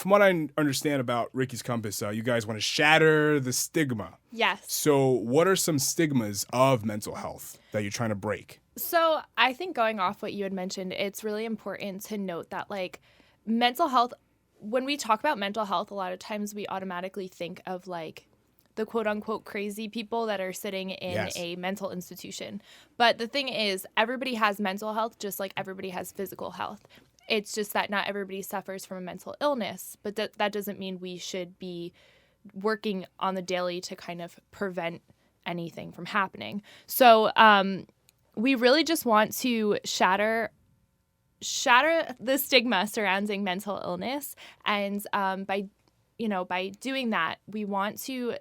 from what I understand about Ricky's Compass, you guys want to shatter the stigma. Yes. So what are some stigmas of mental health that you're trying to break? So I think going off what you had mentioned, it's really important to note that like mental health, when we talk about mental health, a lot of times we automatically think of like the quote unquote crazy people that are sitting in a mental institution. But the thing is, everybody has mental health just like everybody has physical health. It's just that not everybody suffers from a mental illness, but that doesn't mean we should be working on the daily to kind of prevent anything from happening. So we really just want to shatter the stigma surrounding mental illness, and by doing that, we want to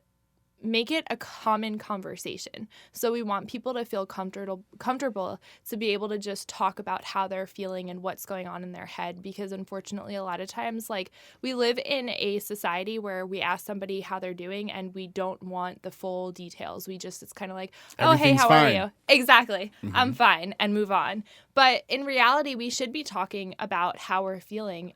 make it a common conversation. So we want people to feel comfortable to be able to just talk about how they're feeling and what's going on in their head, because unfortunately a lot of times like we live in a society where we ask somebody how they're doing and we don't want the full details. It's kind of like, oh, hey, how are you? Exactly. Mm-hmm. I'm fine, and move on. But in reality, we should be talking about how we're feeling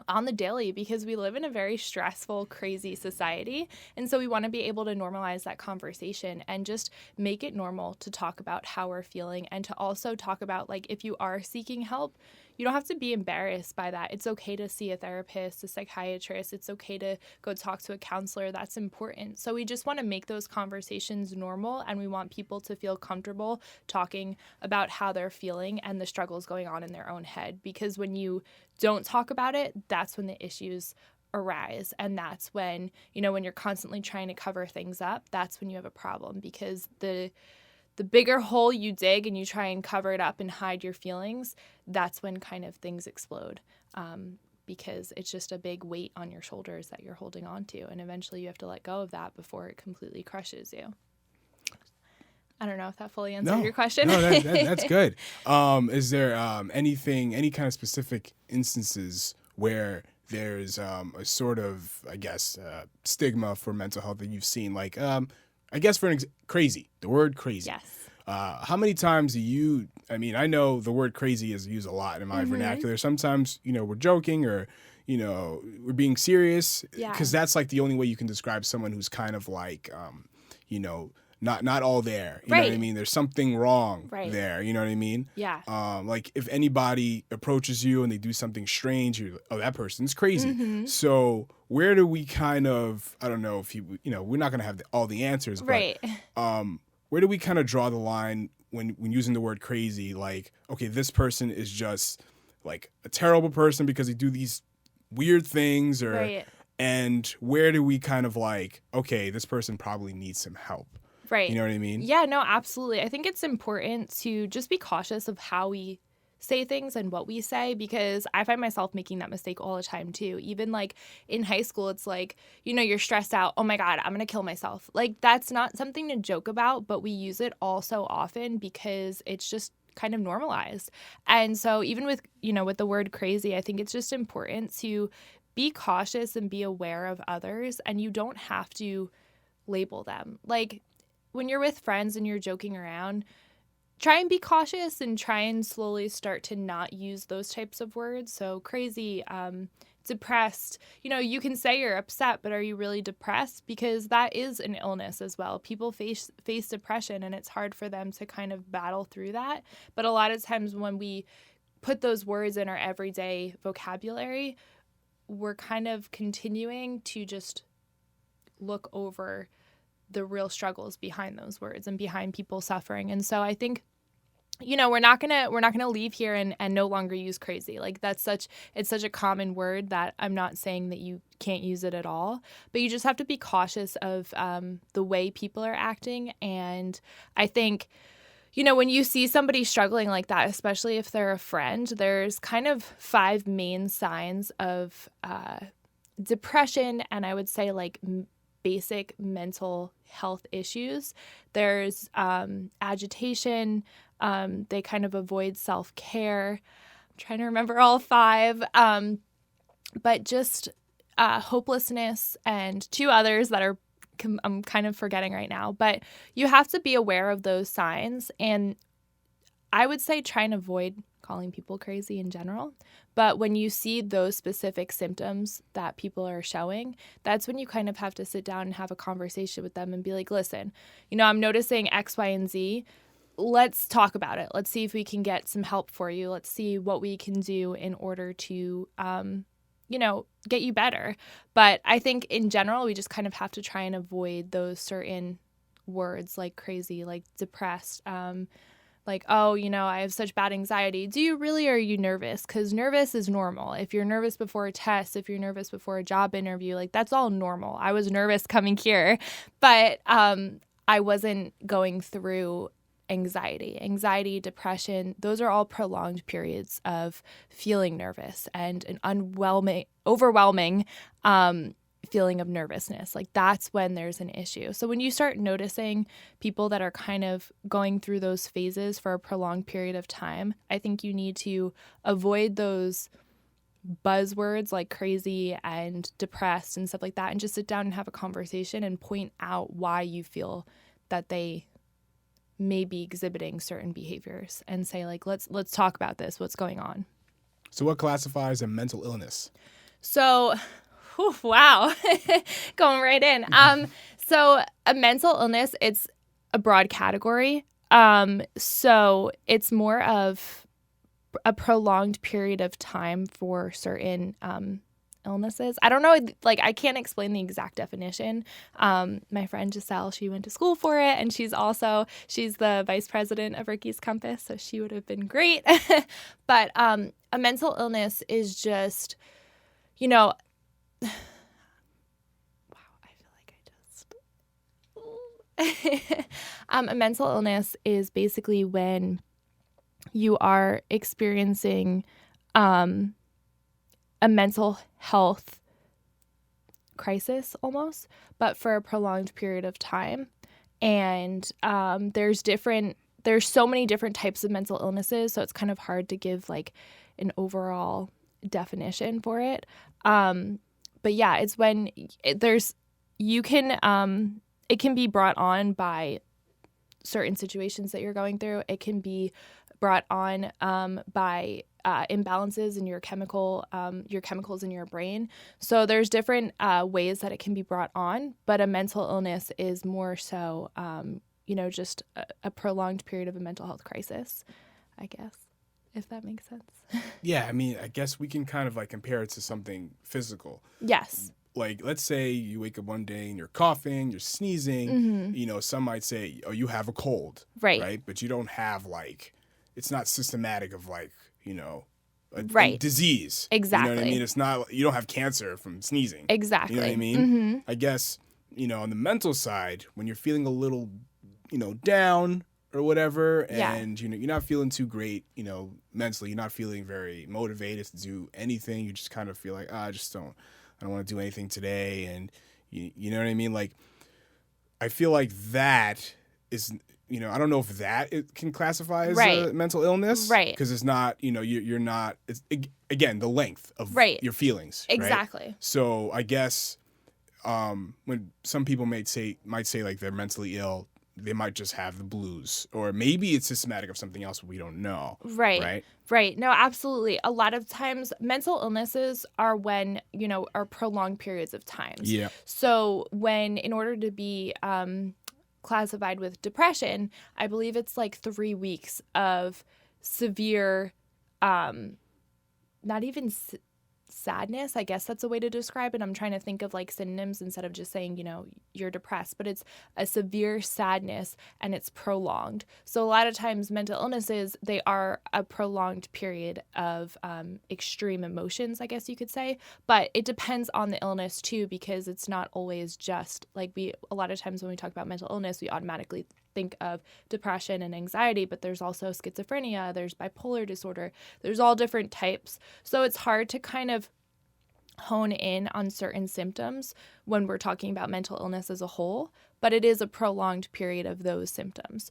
on the daily, because we live in a very stressful, crazy society. And so we want to be able to normalize that conversation and just make it normal to talk about how we're feeling, and to also talk about like if you are seeking help, you don't have to be embarrassed by that. It's okay to see a therapist, a psychiatrist. It's okay to go talk to a counselor. That's important. So we just want to make those conversations normal, and we want people to feel comfortable talking about how they're feeling and the struggles going on in their own head. Because when you don't talk about it, that's when the issues arise. And that's when, when you're constantly trying to cover things up, that's when you have a problem, because the bigger hole you dig and you try and cover it up and hide your feelings, that's when kind of things explode, because it's just a big weight on your shoulders that you're holding on to. And eventually you have to let go of that before it completely crushes you. I don't know if that fully answered your question. No, that's good. Is there any kind of specific instances where there's a sort of, I guess, stigma for mental health that you've seen? Like, I guess crazy, the word crazy. Yes. How many times I know the word crazy is used a lot in my vernacular. Sometimes, we're joking or, we're being serious, because that's like the only way you can describe someone who's kind of like, not all there. You know what I mean? There's something wrong there. You know what I mean? Yeah. Like if anybody approaches you and they do something strange, you're like, oh, that person's crazy. Mm-hmm. So where do we kind of, I don't know if we're not going to have all the answers, but where do we kind of draw the line when using the word crazy? Like, okay, this person is just like a terrible person because they do these weird things, or and where do we kind of like, okay, this person probably needs some help. Right. You know what I mean? Yeah, no, absolutely. I think it's important to just be cautious of how we say things and what we say, because I find myself making that mistake all the time too. Even like in high school, it's like, you're stressed out. Oh my God, I'm going to kill myself. Like that's not something to joke about, but we use it all so often because it's just kind of normalized. And so even with, with the word crazy, I think it's just important to be cautious and be aware of others, and you don't have to label them. Like, when you're with friends and you're joking around, try and be cautious and try and slowly start to not use those types of words. So crazy, depressed, you can say you're upset, but are you really depressed? Because that is an illness as well. People face depression, and it's hard for them to kind of battle through that. But a lot of times when we put those words in our everyday vocabulary, we're kind of continuing to just look over the real struggles behind those words and behind people suffering. And so I think, we're not gonna leave here and no longer use crazy. Like it's such a common word that I'm not saying that you can't use it at all, but you just have to be cautious of the way people are acting. And I think, when you see somebody struggling like that, especially if they're a friend, there's kind of 5 main signs of depression, and I would say like basic mental health issues. There's agitation. They kind of avoid self-care. I'm trying to remember all 5. But just hopelessness, and 2 others that I'm kind of forgetting right now. But you have to be aware of those signs. And I would say try and avoid calling people crazy in general. But when you see those specific symptoms that people are showing, that's when you kind of have to sit down and have a conversation with them and be like, listen, I'm noticing X, Y, and Z. Let's talk about it. Let's see if we can get some help for you. Let's see what we can do in order to, get you better. But I think in general, we just kind of have to try and avoid those certain words like crazy, like depressed, like, oh, I have such bad anxiety. Do you really, or are you nervous? Because nervous is normal. If you're nervous before a test, if you're nervous before a job interview, like that's all normal. I was nervous coming here, but I wasn't going through anxiety, depression. Those are all prolonged periods of feeling nervous and an overwhelming feeling of nervousness. Like that's when there's an issue. So when you start noticing people that are kind of going through those phases for a prolonged period of time, I think you need to avoid those buzzwords like crazy and depressed and stuff like that, and just sit down and have a conversation and point out why you feel that they may be exhibiting certain behaviors and say, like, let's talk about this. What's going on? So what classifies a mental illness? So, wow, going right in. So a mental illness, it's a broad category. So it's more of a prolonged period of time for certain illnesses. I don't know, like I can't explain the exact definition. My friend Giselle, she went to school for it, and she's the vice president of Ricky's Compass, so she would have been great. But a mental illness is just, wow, I feel like a mental illness is basically when you are experiencing a mental health crisis almost, but for a prolonged period of time. And there's so many different types of mental illnesses, so it's kind of hard to give like an overall definition for it. But yeah, it's when it can be brought on by certain situations that you're going through. It can be brought on by imbalances in your chemicals in your brain. So there's different ways that it can be brought on, but a mental illness is more so, just a prolonged period of a mental health crisis, I guess, if that makes sense. Yeah, I mean, I guess we can kind of like compare it to something physical. Yes. Like, let's say you wake up one day and you're coughing, you're sneezing. Mm-hmm. Some might say, oh, you have a cold. Right? But you don't have like, it's not systematic of like, a disease. Exactly. You know what I mean? It's not, you don't have cancer from sneezing. Exactly. You know what I mean? Mm-hmm. I guess, on the mental side, when you're feeling a little, down or whatever, and, you're not feeling too great, mentally, you're not feeling very motivated to do anything. You just kind of feel like, I don't want to do anything today. And you know what I mean? Like, I feel like that is, I don't know if that it can classify as a mental illness. Right. Because it's not, you're not, it's, again, the length of your feelings. Exactly. Right? So I guess when some people might say like they're mentally ill, they might just have the blues, or maybe it's systematic of something else we don't know. Right. No, absolutely. A lot of times mental illnesses are when, are prolonged periods of time. Yeah. So in order to be classified with depression, I believe it's like 3 weeks of severe, not even sadness. I guess that's a way to describe it. I'm trying to think of like synonyms instead of just saying, you're depressed, but it's a severe sadness and it's prolonged. So a lot of times mental illnesses, they are a prolonged period of extreme emotions, I guess you could say, but it depends on the illness too, because it's not always just like a lot of times when we talk about mental illness, we automatically think of depression and anxiety, but there's also schizophrenia, there's bipolar disorder, there's all different types. So it's hard to kind of hone in on certain symptoms when we're talking about mental illness as a whole, but it is a prolonged period of those symptoms.